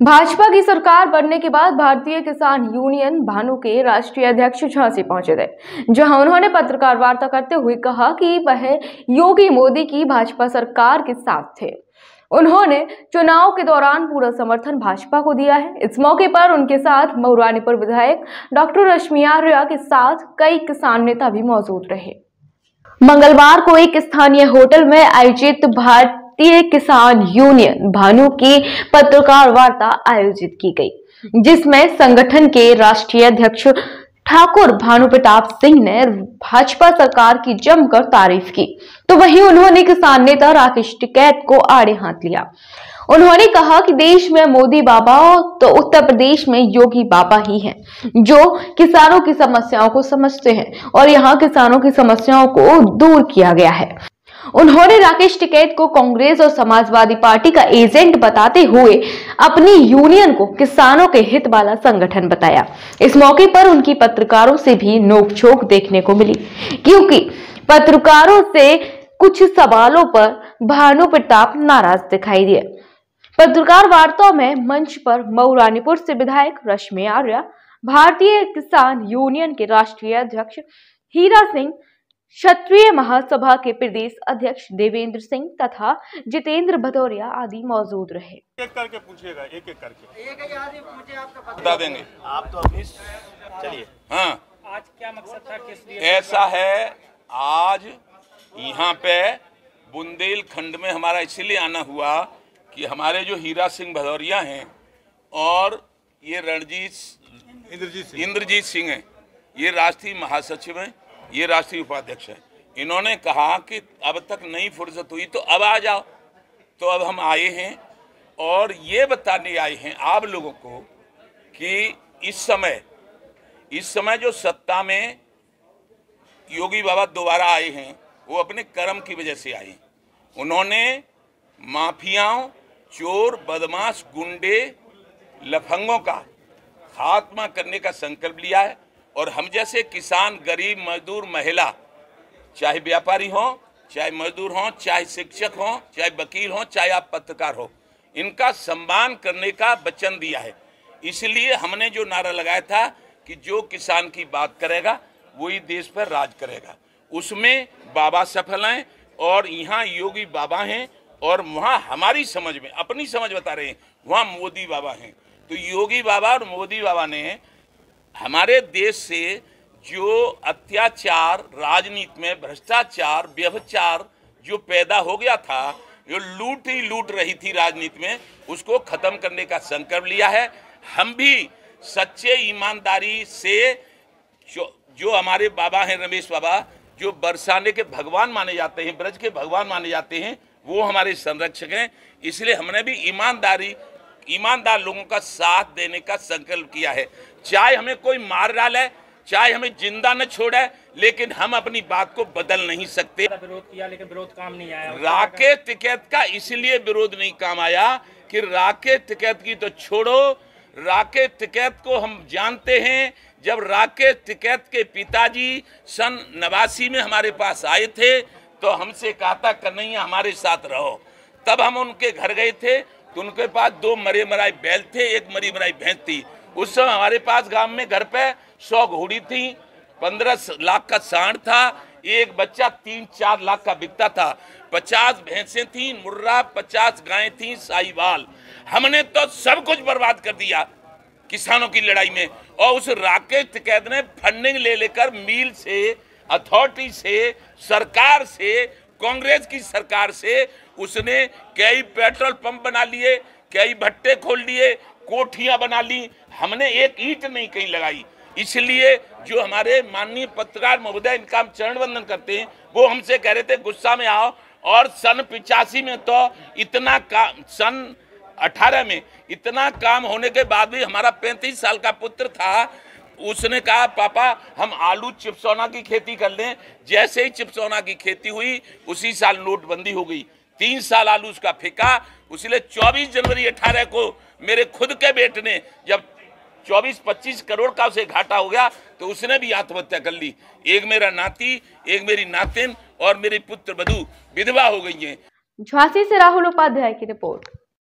भाजपा की सरकार बनने के बाद भारतीय किसान यूनियन भानु के राष्ट्रीय अध्यक्ष झांसी पहुंचे थे, जहां उन्होंने पत्रकार वार्ता करते हुए कहा कि वह योगी मोदी की भाजपा सरकार के साथ थे। उन्होंने चुनाव के दौरान पूरा समर्थन भाजपा को दिया है। इस मौके पर उनके साथ मऊरानीपुर विधायक डॉक्टर रश्मि आर्या के साथ कई किसान नेता भी मौजूद रहे। मंगलवार को एक स्थानीय होटल में आयोजित भारतीय किसान यूनियन भानु की पत्रकार वार्ता आयोजित की गई, जिसमें संगठन के राष्ट्रीय अध्यक्ष ठाकुर भानु प्रताप सिंह ने भाजपा सरकार की जमकर तारीफ की, तो वहीं उन्होंने किसान नेता राकेश टिकैत को आड़े हाथ लिया। उन्होंने कहा कि देश में मोदी बाबा तो उत्तर प्रदेश में योगी बाबा ही हैं, जो किसानों की समस्याओं को समझते हैं और यहां किसानों की समस्याओं को दूर किया गया है। उन्होंने राकेश टिकैत को कांग्रेस और समाजवादी पार्टी का एजेंट बताते हुए अपनी यूनियन को किसानों के हित वाला संगठन बताया। इस मौके पर उनकी पत्रकारों से भी नोकझोंक देखने को मिली, क्योंकि पत्रकारों से कुछ सवालों पर भानु प्रताप नाराज दिखाई दिए। पत्रकार वार्ता में मंच पर मऊरानीपुर से विधायक रश्मि आर्या, भारतीय किसान यूनियन के राष्ट्रीय अध्यक्ष हीरा सिंह, क्षत्रिय महासभा के प्रदेश अध्यक्ष देवेंद्र सिंह तथा जितेंद्र भदौरिया आदि मौजूद रहे। एक करके पूछिएगा, एक एक करके मुझे आपका बता देंगे। आप तो अभी चलिए। हाँ, आज क्या मकसद था, किस लिए ऐसा है? आज यहाँ पे बुंदेलखंड में हमारा इसलिए आना हुआ कि हमारे जो हीरा सिंह भदौरिया हैं और ये इंद्रजीत सिंह हैं, ये राष्ट्रीय महासचिव हैं, ये राष्ट्रीय उपाध्यक्ष है। इन्होंने कहा कि अब तक नहीं फुर्सत हुई तो अब आ जाओ, तो अब हम आए हैं और ये बताने आए हैं आप लोगों को कि इस समय जो सत्ता में योगी बाबा दोबारा आए हैं, वो अपने कर्म की वजह से आए। उन्होंने माफियाओं, चोर, बदमाश, गुंडे, लफंगों का खात्मा करने का संकल्प लिया है और हम जैसे किसान, गरीब, मजदूर, महिला, चाहे व्यापारी हो, चाहे मजदूर हो, चाहे शिक्षक हो, चाहे वकील हो, चाहे आप पत्रकार हो, इनका सम्मान करने का वचन दिया है। इसलिए हमने जो नारा लगाया था कि जो किसान की बात करेगा वही देश पर राज करेगा, उसमें बाबा सफल हैं और यहाँ योगी बाबा हैं और वहाँ हमारी समझ में, अपनी समझ बता रहे हैं, वहाँ मोदी बाबा हैं। तो योगी बाबा और मोदी बाबा ने हमारे देश से जो अत्याचार, राजनीति में भ्रष्टाचार, व्यभिचार जो पैदा हो गया था, जो लूट ही लूट रही थी राजनीति में, उसको खत्म करने का संकल्प लिया है। हम भी सच्चे ईमानदारी से जो हमारे बाबा हैं, रमेश बाबा, जो बरसाने के भगवान माने जाते हैं, ब्रज के भगवान माने जाते हैं, वो हमारे संरक्षक हैं। इसलिए हमने भी ईमानदार लोगों का साथ देने का संकल्प किया है। चाहे हमें कोई मार डाले, चाहे हमें जिंदा न छोड़े, लेकिन हम अपनी बात को बदल नहीं सकते। विरोध किया लेकिन विरोध काम नहीं आया। राकेश टिकैत का इसलिए विरोध नहीं काम आया कि राकेश टिकैत की तो छोड़ो, राकेश टिकैत को हम जानते हैं। जब राकेश टिकैत के पिताजी सन 89 में हमारे पास आए थे तो हमसे कहा था कन्हैया हमारे साथ रहो। तब हम उनके घर गए थे तो उनके पास 2 मरे मराई बैल थे, 1 मरी मराई भैंस थी। उस समय हमारे पास गांव में घर पे 100 घोड़ी थी, 15 लाख का सांड था, एक बच्चा 3-4 लाख का बिकता था, 50 भैंसें थी मुर्रा, 50 गायें थी साहिवाल। हमने तो सब कुछ बर्बाद कर दिया किसानों की लड़ाई में। और उस राकेश टिकैत ने फंडिंग ले लेकर मिल से, अथॉरिटी से, सरकार से, कांग्रेस की सरकार से उसने कई पेट्रोल पंप बना लिए, कई भट्टे खोल लिए, कोठियां बना ली। हमने एक ईंट नहीं कहीं लगाई। इसलिए जो हमारे माननीय पत्रकार महोदय, इनका हम चरण वंदन करते हैं, वो हमसे कह रहे थे गुस्सा में आओ। और सन 85 में तो इतना काम, सन 18 में इतना काम होने के बाद भी हमारा 35 साल का पुत्र था, उसने कहा पापा हम आलू चिप्सोना की खेती कर लें। जैसे ही चिप्सोना की खेती हुई उसी साल नोटबंदी हो गई, 3 साल आलू उसका फेंका। उसलिए 24 जनवरी 18 को मेरे खुद के बेटे ने जब 24-25 करोड़ का उसे घाटा हो गया तो उसने भी आत्महत्या कर ली। एक मेरा नाती, एक मेरी नातिन और मेरी पुत्र वधू विधवा हो गई हैं। झांसी से राहुल उपाध्याय की रिपोर्ट।